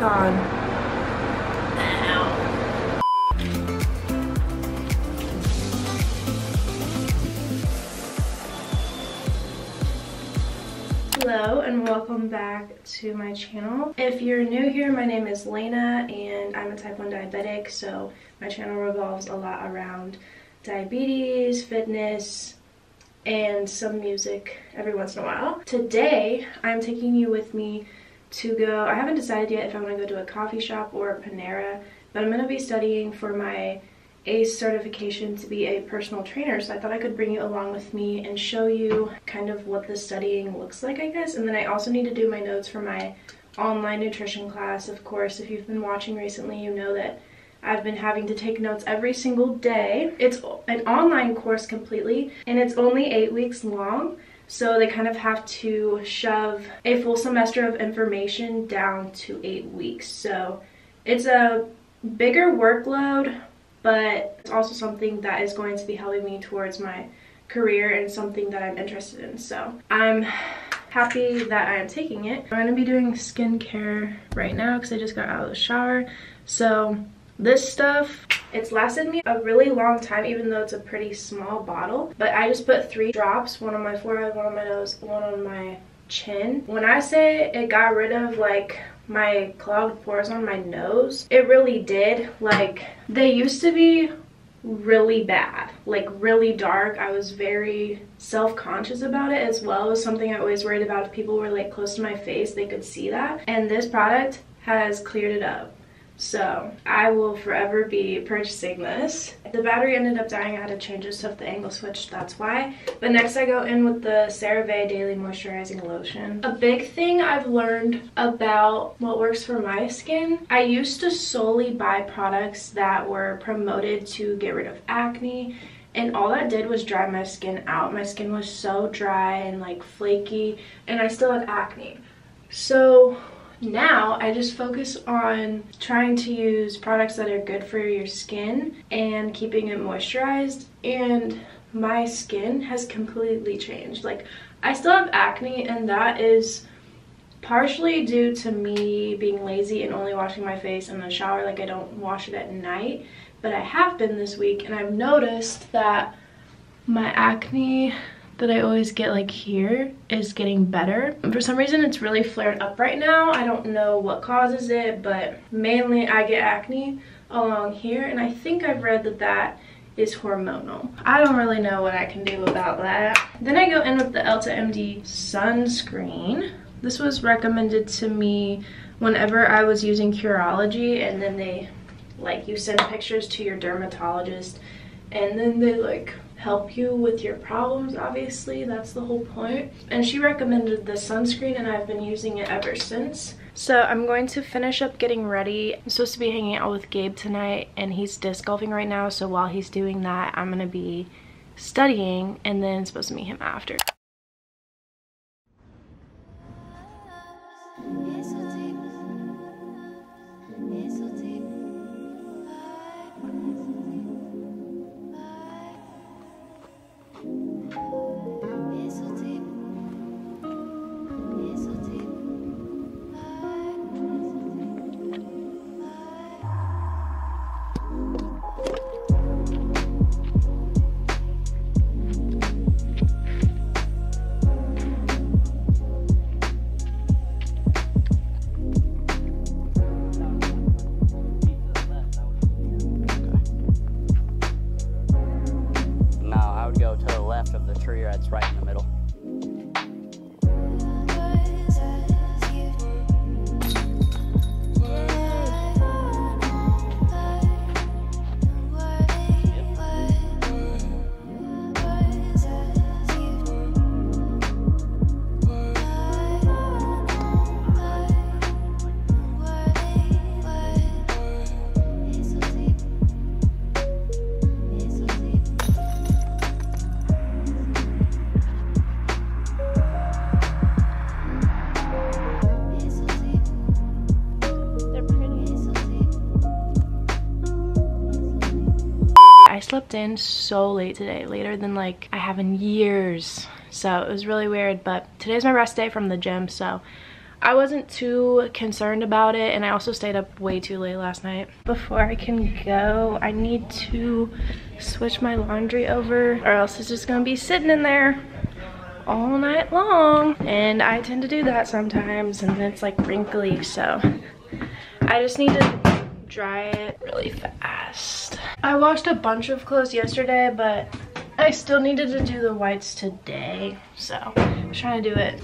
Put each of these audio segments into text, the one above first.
god. Hello and welcome back to my channel. If you're new here, my name is Laina and I'm a type 1 diabetic, so my channel revolves a lot around diabetes, fitness, and some music every once in a while. Today, I'm taking you with me to go, I haven't decided yet if I want to go to a coffee shop or a Panera, but I'm going to be studying for my elyse certification to be a personal trainer, so I thought I could bring you along with me and show you kind of what the studying looks like, I guess. And then I also need to do my notes for my online nutrition class. Of course, if you've been watching recently, you know that I've been having to take notes every single day. It's an online course completely, and it's only 8 weeks long, so they kind of have to shove a full semester of information down to 8 weeks. So it's a bigger workload, but it's also something that is going to be helping me towards my career and something that I'm interested in. So I'm happy that I am taking it. I'm going to be doing skincare right now because I just got out of the shower. So this stuff, it's lasted me a really long time, even though it's a pretty small bottle. But I just put 3 drops, one on my forehead, one on my nose, one on my chin. When I say it got rid of like my clogged pores on my nose, it really did. Like, they used to be really bad, like really dark. I was very self-conscious about it as well. It was something I always worried about. If people were like close to my face, they could see that. And this product has cleared it up. So I will forever be purchasing this. The battery ended up dying. I had to change it, so if the angle switched, that's why. But next I go in with the CeraVe Daily Moisturizing Lotion. A big thing I've learned about what works for my skin, I used to solely buy products that were promoted to get rid of acne, and all that did was dry my skin out. My skin was so dry and like flaky, and I still had acne. So now I just focus on trying to use products that are good for your skin and keeping it moisturized, and my skin has completely changed. Like, I still have acne, and that is partially due to me being lazy and only washing my face in the shower. Like, I don't wash it at night, but I have been this week, and I've noticed that my acne that I always get like here is getting better. For some reason it's really flared up right now. I don't know what causes it, but mainly I get acne along here, and I think I've read that that is hormonal. I don't really know what I can do about that. Then I go in with the Elta MD sunscreen. This was recommended to me whenever I was using Curology, and then they like, you send pictures to your dermatologist and then they like help you with your problems. Obviously, that's the whole point. And she recommended the sunscreen, and I've been using it ever since. So I'm going to finish up getting ready. I'm supposed to be hanging out with Gabe tonight, and he's disc golfing right now, so while he's doing that, I'm gonna be studying and then supposed to meet him after. Of the tree that's right in the middle. I slept in so late today, later than like I have in years, so it was really weird. But today's my rest day from the gym, so I wasn't too concerned about it, and I also stayed up way too late last night. Before I can go, I need to switch my laundry over, or else it's just gonna be sitting in there all night long. And I tend to do that sometimes, and then it's like wrinkly, so I just need to dry it really fast. I washed a bunch of clothes yesterday, but I still needed to do the whites today, so I'm trying to do it.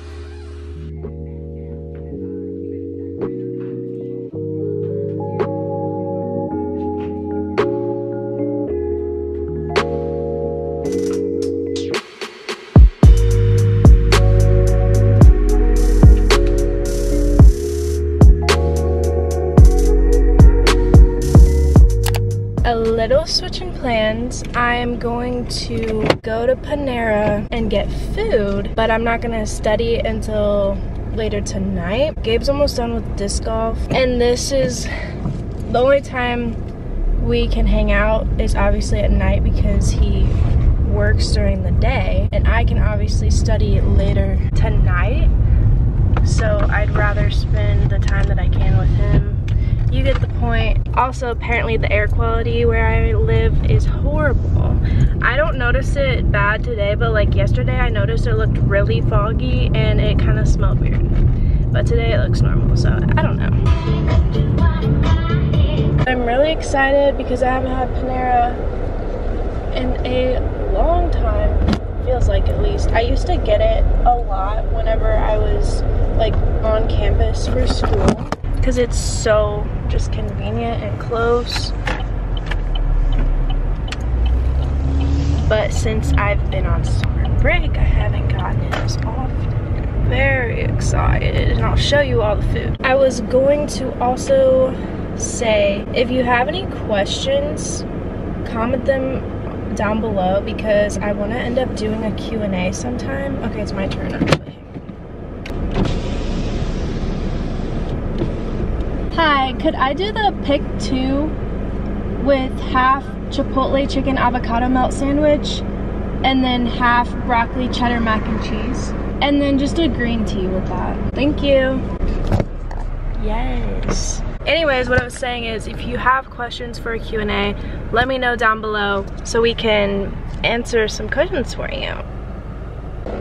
Little switch in plans. I am going to go to Panera and get food, but I'm not gonna study until later tonight. Gabe's almost done with disc golf, and this is the only time we can hang out is obviously at night because he works during the day, and I can obviously study later tonight, so I'd rather spend the time that I can with him. You get the point. Also, apparently the air quality where I live is horrible. I don't notice it bad today, but like yesterday I noticed it looked really foggy and it kind of smelled weird. But today it looks normal, so I don't know. I'm really excited because I haven't had Panera in a long time. Feels like, at least. I used to get it a lot whenever I was like on campus for school, because it's so just convenient and close. But since I've been on summer break, I haven't gotten it as often. Very excited, and I'll show you all the food. I was going to also say, if you have any questions, comment them down below, because I want to end up doing a Q&A sometime. Okay, it's my turn actually. Hi, could I do the pick 2 with half Chipotle chicken avocado melt sandwich and then half broccoli cheddar mac and cheese? And then just a green tea with that. Thank you. Yes. Anyways, what I was saying is, if you have questions for a Q&A, let me know down below so we can answer some questions for you.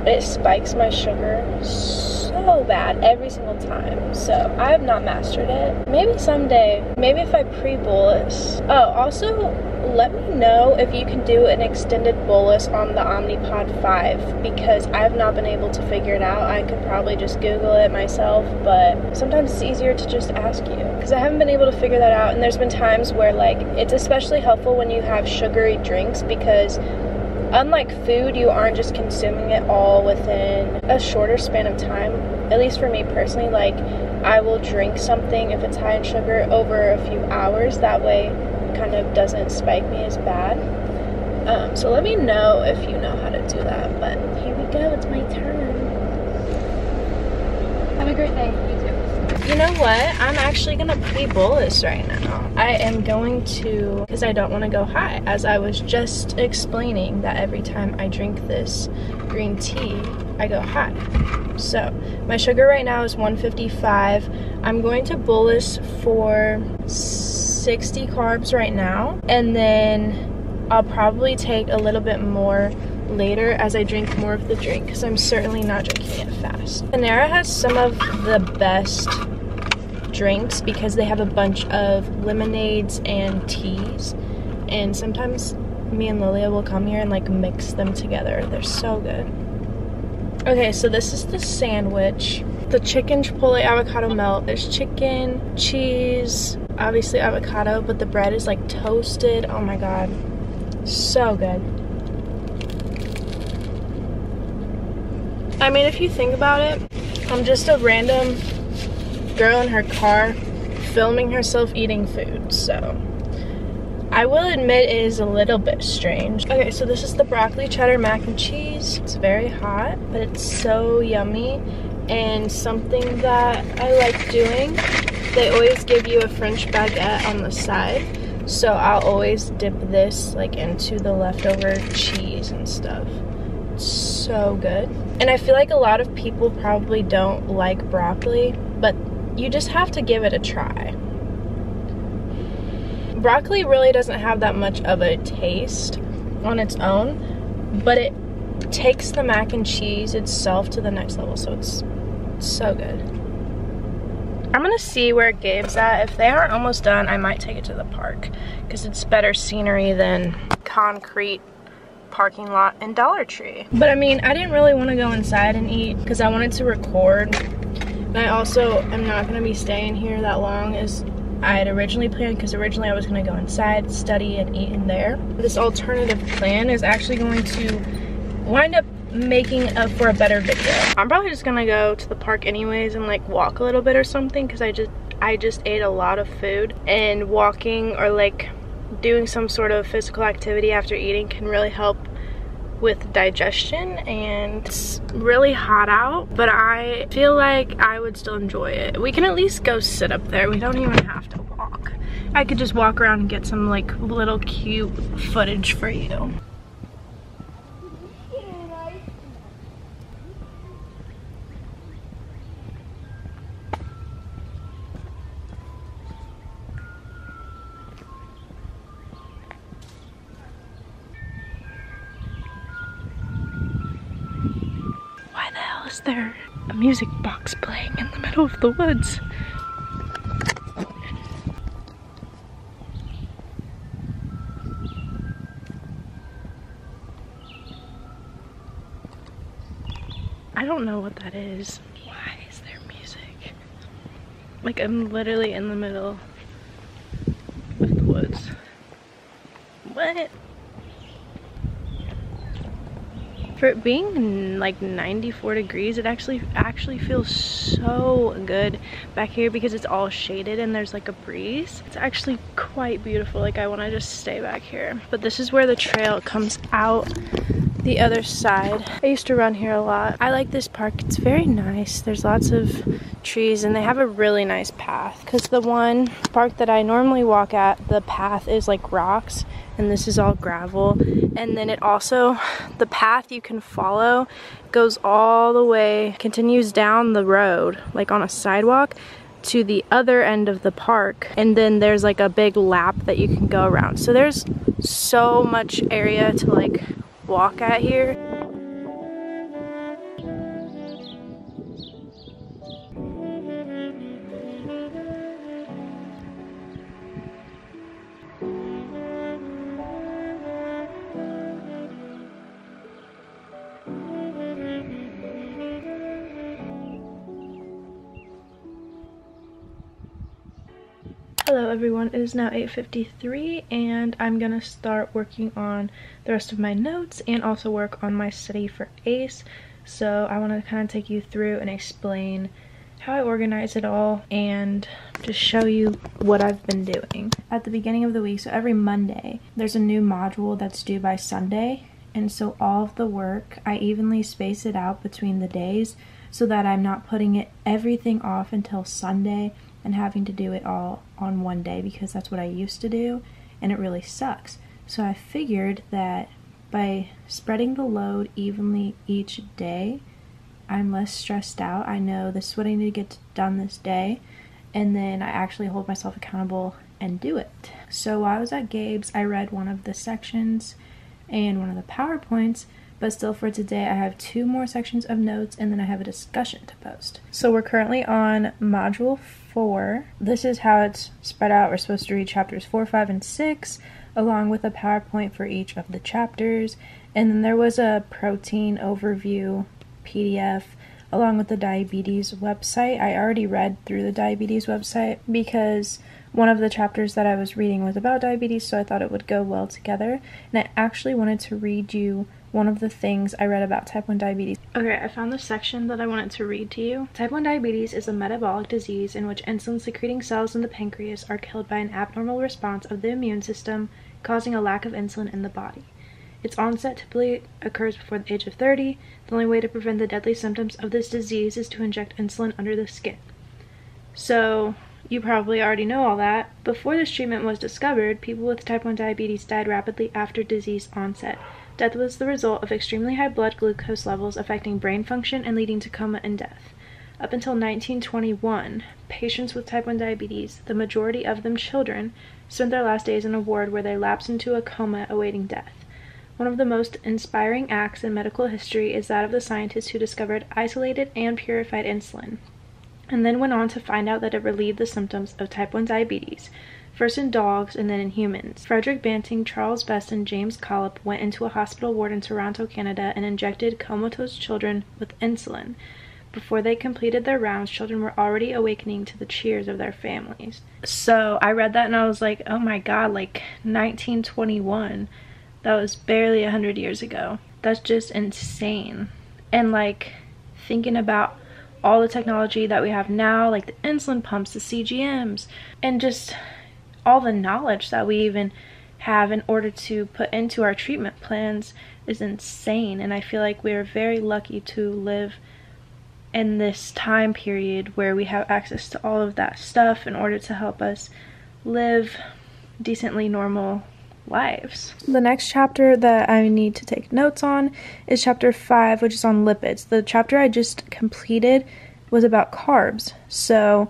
It spikes my sugar so bad every single time, so I have not mastered it. Maybe someday, maybe if I pre-bolus. Oh, also let me know if you can do an extended bolus on the Omnipod 5, because I have not been able to figure it out. I could probably just Google it myself, but sometimes it's easier to just ask you, because I haven't been able to figure that out. And there's been times where like it's especially helpful when you have sugary drinks, because unlike food, you aren't just consuming it all within a shorter span of time. At least for me personally, like I will drink something if it's high in sugar over a few hours. That way it kind of doesn't spike me as bad. So let me know if you know how to do that. But here we go, it's my turn. Have a great day. You too. You know what? I'm actually gonna pre-bolus right now. I am going to, because I don't want to go high, as I was just explaining that every time I drink this green tea, I go high. So my sugar right now is 155. I'm going to bolus for 60 carbs right now, and then I'll probably take a little bit more later as I drink more of the drink, because I'm certainly not drinking it fast. Panera has some of the best drinks because they have a bunch of lemonades and teas, and sometimes me and Lilia will come here and like mix them together. They're so good. Okay, so this is the sandwich. The chicken chipotle avocado melt. There's chicken, cheese, obviously avocado, but the bread is like toasted. Oh my god, so good. I mean, if you think about it, I'm just a random girl in her car filming herself eating food, so I will admit it is a little bit strange. Okay, so this is the broccoli cheddar mac and cheese. It's very hot, but it's so yummy, and something that I like doing, they always give you a French baguette on the side, so I'll always dip this like into the leftover cheese and stuff. It's so good. And I feel like a lot of people probably don't like broccoli, but you just have to give it a try. Broccoli really doesn't have that much of a taste on its own, but it takes the mac and cheese itself to the next level, so it's so good. I'm gonna see where Gabe's at. If they aren't almost done, I might take it to the park because it's better scenery than concrete parking lot and Dollar Tree. But I mean, I didn't really want to go inside and eat because I wanted to record. And I also am not gonna be staying here that long as I had originally planned, because originally I was gonna go inside, study, and eat in there. This alternative plan is actually going to wind up making up for a better video. I'm probably just gonna go to the park anyways and like walk a little bit or something, because I just ate a lot of food, and walking or like doing some sort of physical activity after eating can really help with digestion. And it's really hot out, but I feel like I would still enjoy it. We can at least go sit up there. We don't even have to walk. I could just walk around and get some like little cute footage for you. Why the hell is there a music box playing in the middle of the woods? I don't know what that is. Why is there music? Like, I'm literally in the middle of the woods. What? For it being like 94 degrees, it actually feels so good back here because it's all shaded and there's like a breeze. It's actually quite beautiful. Like, I want to just stay back here. But this is where the trail comes out the other side. I used to run here a lot. I like this park. It's very nice. There's lots of trees and they have a really nice path, because the one park that I normally walk at, the path is like rocks and this is all gravel. And then it also, the path you can follow goes all the way, continues down the road, like on a sidewalk, to the other end of the park. And then there's like a big lap that you can go around. So there's so much area to like walk at here. Hello everyone, it is now 8:53 and I'm gonna start working on the rest of my notes and also work on my study for ACE. So I want to kind of take you through and explain how I organize it all and just show you what I've been doing. At the beginning of the week, so every Monday, there's a new module that's due by Sunday, and so all of the work, I evenly space it out between the days so that I'm not putting everything off until Sunday and having to do it all on one day, because that's what I used to do and it really sucks. So I figured that by spreading the load evenly each day, I'm less stressed out. I know this is what I need to get done this day, and then I actually hold myself accountable and do it. So while I was at Gabe's, I read one of the sections and one of the PowerPoints, but still for today I have 2 more sections of notes and then I have a discussion to post. So we're currently on module 4. This is how it's spread out. We're supposed to read chapters 4, 5, and 6 along with a PowerPoint for each of the chapters, and then there was a protein overview PDF along with the diabetes website. I already read through the diabetes website because one of the chapters that I was reading was about diabetes, so I thought it would go well together. And I actually wanted to read you one of the things I read about type 1 diabetes. Okay, I found the section that I wanted to read to you. Type 1 diabetes is a metabolic disease in which insulin-secreting cells in the pancreas are killed by an abnormal response of the immune system, causing a lack of insulin in the body. Its onset typically occurs before the age of 30. The only way to prevent the deadly symptoms of this disease is to inject insulin under the skin. So, you probably already know all that. Before this treatment was discovered, people with type 1 diabetes died rapidly after disease onset. Death was the result of extremely high blood glucose levels affecting brain function and leading to coma and death. Up until 1921, patients with type 1 diabetes, the majority of them children, spent their last days in a ward where they lapsed into a coma awaiting death. One of the most inspiring acts in medical history is that of the scientist who discovered isolated and purified insulin, and then went on to find out that it relieved the symptoms of type 1 diabetes, first in dogs and then in humans. Frederick Banting, Charles Best, and James Collip went into a hospital ward in Toronto, Canada, and injected comatose children with insulin. Before they completed their rounds, children were already awakening to the cheers of their families. So I read that and I was like, oh my god, like 1921. That was barely 100 years ago. That's just insane. And like thinking about all the technology that we have now, like the insulin pumps, the CGMs, and just all the knowledge that we even have in order to put into our treatment plans is insane. And I feel like we're very lucky to live in this time period where we have access to all of that stuff in order to help us live decently normal lives. The next chapter that I need to take notes on is chapter 5, which is on lipids. The chapter I just completed was about carbs. So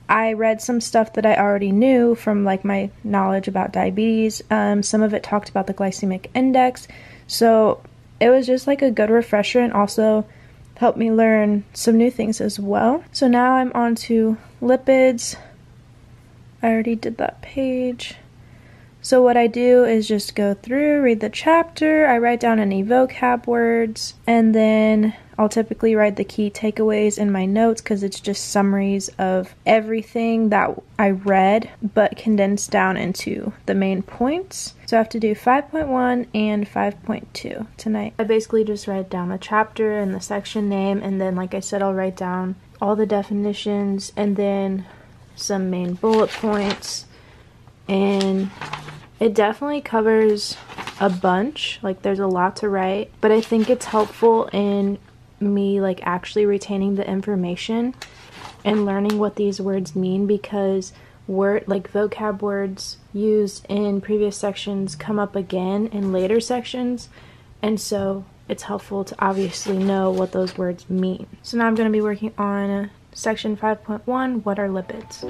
I read some stuff that I already knew from like my knowledge about diabetes. Some of it talked about the glycemic index. So it was just like a good refresher and also helped me learn some new things as well. So now I'm on to lipids. I already did that page. So what I do is just go through, read the chapter, I write down any vocab words, and then I'll typically write the key takeaways in my notes because it's just summaries of everything that I read, but condensed down into the main points. So I have to do 5.1 and 5.2 tonight. I basically just write down the chapter and the section name, and then like I said, I'll write down all the definitions and then some main bullet points. And it definitely covers a bunch, like there's a lot to write, but I think it's helpful in me like actually retaining the information and learning what these words mean, because vocab words used in previous sections come up again in later sections, and so it's helpful to obviously know what those words mean. So now I'm going to be working on section 5.1, what are lipids?